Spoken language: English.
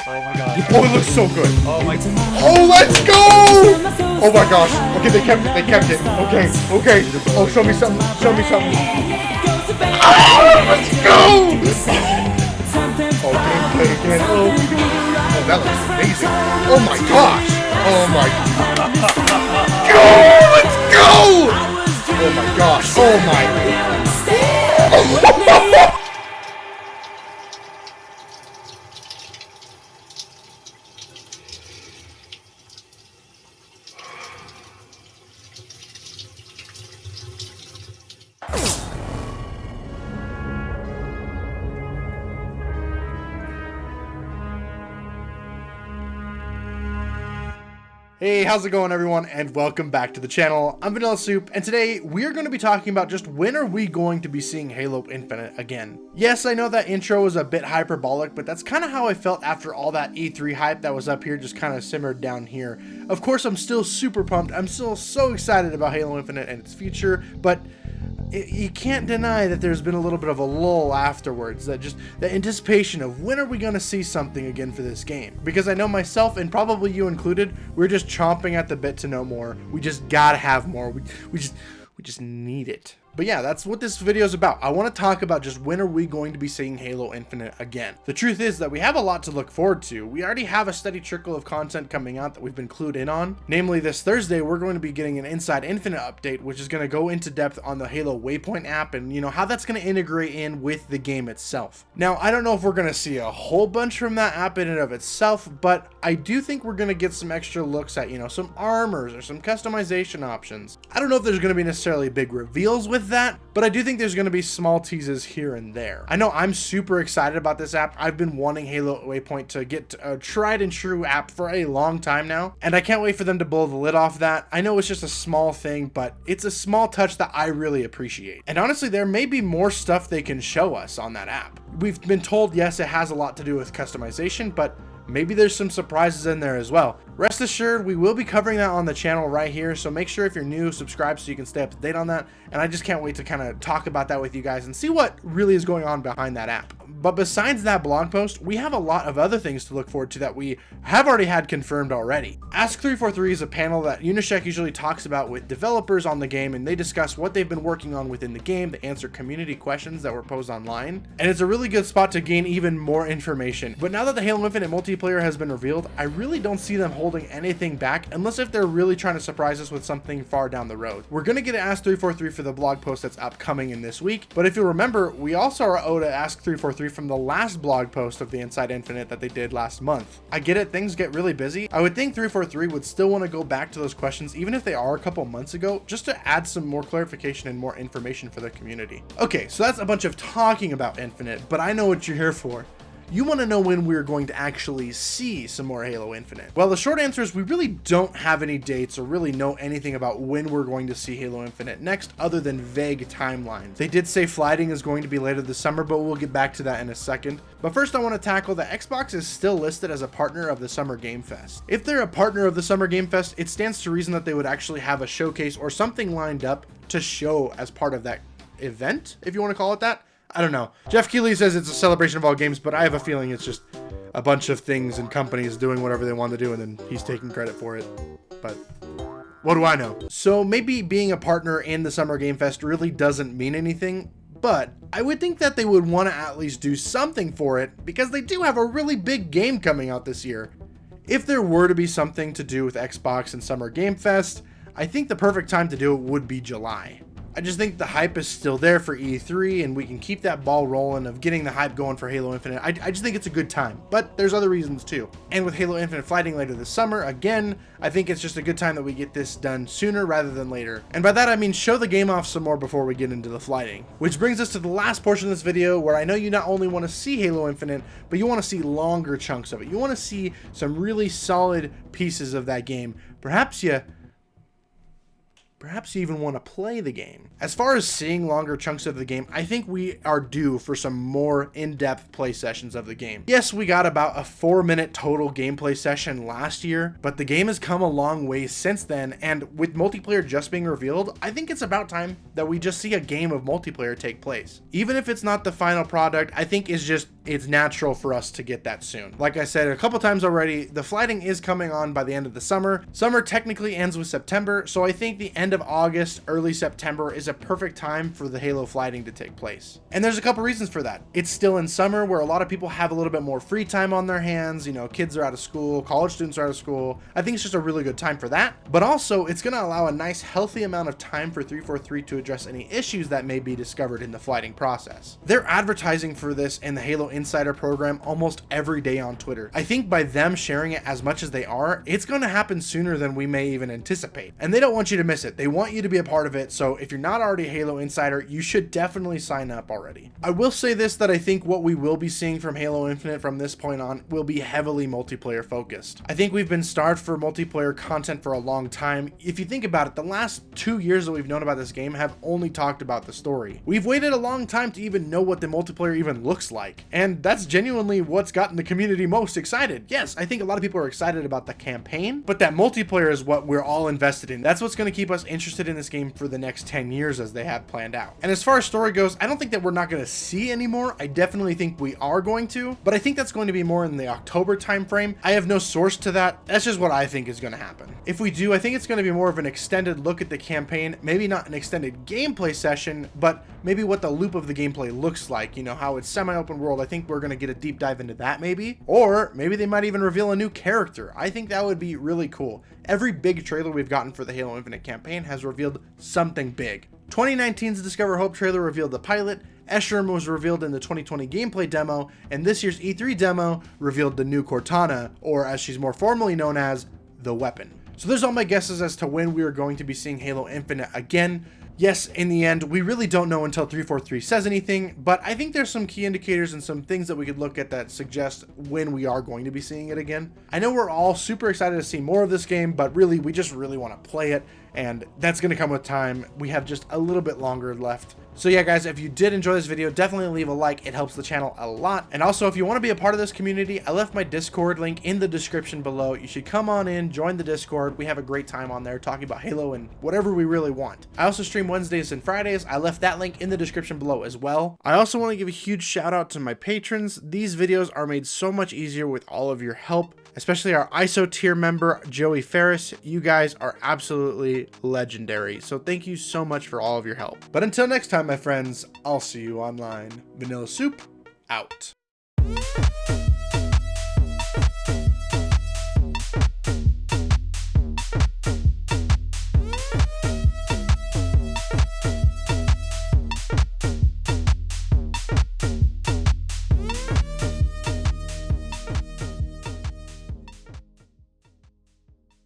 Oh my god. Oh, it looks so good. Oh my god. Oh, let's go! Oh my gosh. Okay, they kept it. Okay. Oh, show me something. Oh, let's go! Oh, gameplay again. Oh, that looks amazing. Oh my gosh. Oh my. Go! Let's go! Oh my gosh. Oh my. Hey, how's it going everyone, and welcome back to the channel. I'm Vanilla Soup, and today we're going to be talking about just when are we going to be seeing Halo Infinite again. Yes, I know that intro was a bit hyperbolic, but that's kind of how I felt after all that E3 hype that was up here just kind of simmered down here. Of course, I'm still super pumped. I'm still so excited about Halo Infinite and its future, but you can't deny that there's been a little bit of a lull afterwards, that just the anticipation of when are we going to see something again for this game. Because I know myself, and probably you included, we're just chomping at the bit to know more. We just gotta have more. We just need it. But yeah, that's what this video is about. I want to talk about just when are we going to be seeing Halo Infinite again. The truth is that we have a lot to look forward to. We already have a steady trickle of content coming out that we've been clued in on. Namely, this Thursday, we're going to be getting an Inside Infinite update, which is going to go into depth on the Halo Waypoint app and, you know, how that's going to integrate in with the game itself. Now, I don't know if we're going to see a whole bunch from that app in and of itself, but I do think we're going to get some extra looks at, you know, some armors or some customization options. I don't know if there's going to be necessarily big reveals with that, but I do think there's going to be small teases here and there. I know I'm super excited about this app. I've been wanting Halo Waypoint to get a tried and true app for a long time now, and I can't wait for them to blow the lid off that. I know it's just a small thing, but it's a small touch that I really appreciate. And honestly, there may be more stuff they can show us on that app. We've been told, yes, it has a lot to do with customization, but maybe there's some surprises in there as well. Rest assured, we will be covering that on the channel right here, so make sure if you're new, subscribe so you can stay up to date on that. And I just can't wait to kind of talk about that with you guys and see what really is going on behind that app. But besides that blog post, we have a lot of other things to look forward to that we have already had confirmed already. Ask 343 is a panel that Unyshek usually talks about with developers on the game, and they discuss what they've been working on within the game. They answer community questions that were posed online, and it's a really good spot to gain even more information. But now that the Halo Infinite multiplayer has been revealed, I really don't see them holding anything back, unless if they're really trying to surprise us with something far down the road. We're gonna get to Ask 343 for the blog post that's upcoming in this week, but if you remember, we also are owed to Ask 343 from the last blog post of the Inside Infinite that they did last month. I get it, things get really busy. I would think 343 would still want to go back to those questions, even if they are a couple months ago, just to add some more clarification and more information for the community. Okay, so that's a bunch of talking about Infinite, but I know what you're here for. You want to know when we're going to actually see some more Halo Infinite. Well, the short answer is we really don't have any dates or really know anything about when we're going to see Halo Infinite next, other than vague timelines. They did say flighting is going to be later this summer, but we'll get back to that in a second. But first I want to tackle that Xbox is still listed as a partner of the Summer Game Fest. If they're a partner of the Summer Game Fest, it stands to reason that they would actually have a showcase or something lined up to show as part of that event, if you want to call it that. I don't know. Jeff Keighley says it's a celebration of all games, but I have a feeling it's just a bunch of things and companies doing whatever they want to do, and then he's taking credit for it. But what do I know? So maybe being a partner in the Summer Game Fest really doesn't mean anything, but I would think that they would want to at least do something for it, because they do have a really big game coming out this year. If there were to be something to do with Xbox and Summer Game Fest, I think the perfect time to do it would be July. I just think the hype is still there for E3, and we can keep that ball rolling of getting the hype going for Halo Infinite. I just think it's a good time, but there's other reasons too. And with Halo Infinite flighting later this summer, again, I think it's just a good time that we get this done sooner rather than later. And by that I mean show the game off some more before we get into the flighting. Which brings us to the last portion of this video, where I know you not only want to see Halo Infinite, but you want to see longer chunks of it. You want to see some really solid pieces of that game. Perhaps you even want to play the game. As far as seeing longer chunks of the game, I think we are due for some more in-depth play sessions of the game. Yes, we got about a 4-minute total gameplay session last year, but the game has come a long way since then, and with multiplayer just being revealed, I think it's about time that we just see a game of multiplayer take place. Even if it's not the final product, I think it's just it's natural for us to get that soon. Like I said a couple times already, the flighting is coming on by the end of the summer. Summer technically ends with September, so I think the end of August, early September is a perfect time for the Halo flighting to take place. And there's a couple reasons for that. It's still in summer where a lot of people have a little bit more free time on their hands. You know, kids are out of school, college students are out of school. I think it's just a really good time for that. But also it's going to allow a nice healthy amount of time for 343 to address any issues that may be discovered in the flighting process. They're advertising for this in the Halo Insider program almost every day on Twitter. I think by them sharing it as much as they are, it's going to happen sooner than we may even anticipate. And they don't want you to miss it. They want you to be a part of it. So if you're not already a Halo Insider, you should definitely sign up already. I will say this, that I think what we will be seeing from Halo Infinite from this point on will be heavily multiplayer focused. I think we've been starved for multiplayer content for a long time. If you think about it, the last 2 years that we've known about this game have only talked about the story. We've waited a long time to even know what the multiplayer even looks like. And that's genuinely what's gotten the community most excited. Yes, I think a lot of people are excited about the campaign, but that multiplayer is what we're all invested in. That's what's going to keep us interested in this game for the next 10 years as they have planned out. And as far as story goes, I don't think that we're not going to see anymore. I definitely think we are going to, but I think that's going to be more in the October timeframe. I have no source to that. That's just what I think is going to happen. If we do, I think it's going to be more of an extended look at the campaign, maybe not an extended gameplay session, but maybe what the loop of the gameplay looks like, you know, how it's semi-open world. I think we're going to get a deep dive into that maybe, or maybe they might even reveal a new character. I think that would be really cool. Every big trailer we've gotten for the Halo Infinite campaign has revealed something big. 2019's Discover Hope trailer revealed the pilot, Escharum was revealed in the 2020 gameplay demo, and this year's E3 demo revealed the new Cortana, or as she's more formally known as, the weapon. So there's all my guesses as to when we are going to be seeing Halo Infinite again. Yes, in the end, we really don't know until 343 says anything, but I think there's some key indicators and some things that we could look at that suggest when we are going to be seeing it again. I know we're all super excited to see more of this game, but really, we just really want to play it, and that's going to come with time. We have just a little bit longer left. So yeah, guys, if you did enjoy this video, definitely leave a like. It helps the channel a lot. And also, if you want to be a part of this community, I left my Discord link in the description below. You should come on in, join the Discord. We have a great time on there talking about Halo and whatever we really want. I also stream Wednesdays and Fridays. I left that link in the description below as well. I also want to give a huge shout out to my patrons. These videos are made so much easier with all of your help, especially our ISO tier member, Joey Ferris. You guys are absolutely legendary. So thank you so much for all of your help. But until next time, my friends, I'll see you online. Vanilla Soup, out.